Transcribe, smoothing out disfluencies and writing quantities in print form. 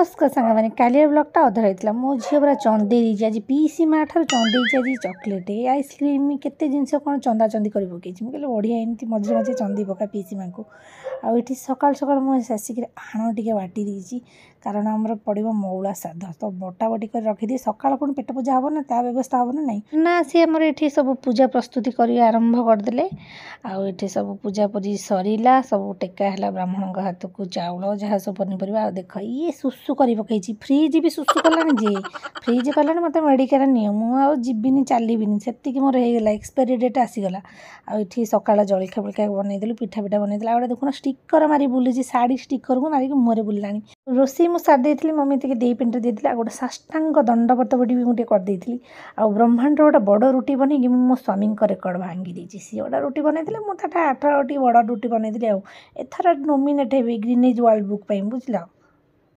नमस्कार सांग मैंने कालिया ब्लॉगटा अधा रही मो झी पूरा चंदेई आज पीसी माँ ठार चंदेई आज चॉकलेट आइसक्रीम केते जिनस कौन चंदा चंदी कर पकई मुझे बढ़िया एमती मझे मझे चंदी पका पीसी माँ को आठी सका सका मुझे आसिक आण टे बाटी देती कारण आमर पड़ो मौला श्राद्ध तो बटा बटी कर रखिदी सका पुणी पेट पूजा हम ना ता व्यवस्था हम ना नहीं ना सी आमर ये सब पूजा प्रस्तुति कर आरंभ करदे आठी सब पूजा पूजी सरला सब टेका है ब्राह्मण हाथ को चाउल जहाँ सब पनीपरिया देख ये सुसु कर पकई फ्रिज भी सुसु कलानी जे फ्रिज कलानी मत मेडिकल नियम मुझे चलनी से मोर होगा एक्सपायरी डेट आसीगला आठी सका जलखिया फलखिया बनईदेलु पिठा पिठा बनईदेला आगे देखुन स्टिकर मारी बुलूची शाढ़ी स्टिकर को मारिक मुहरे बुलानी रोषे मुझे सारी मम्मी टे दे पिंट देती गोटे साष्टांग दंडपत बटी भी गोटे करदेली आ ब्रह्मांड गोटे बड़ रुटी बनई मो स्वामी रेकर्ड भांगी देती सी गोटा रुटी बनई मुझे 8 बड़ रुटी बनई एथर नोमिनेट हे ग्रीनेज वर्ल्ड बुक बुझल।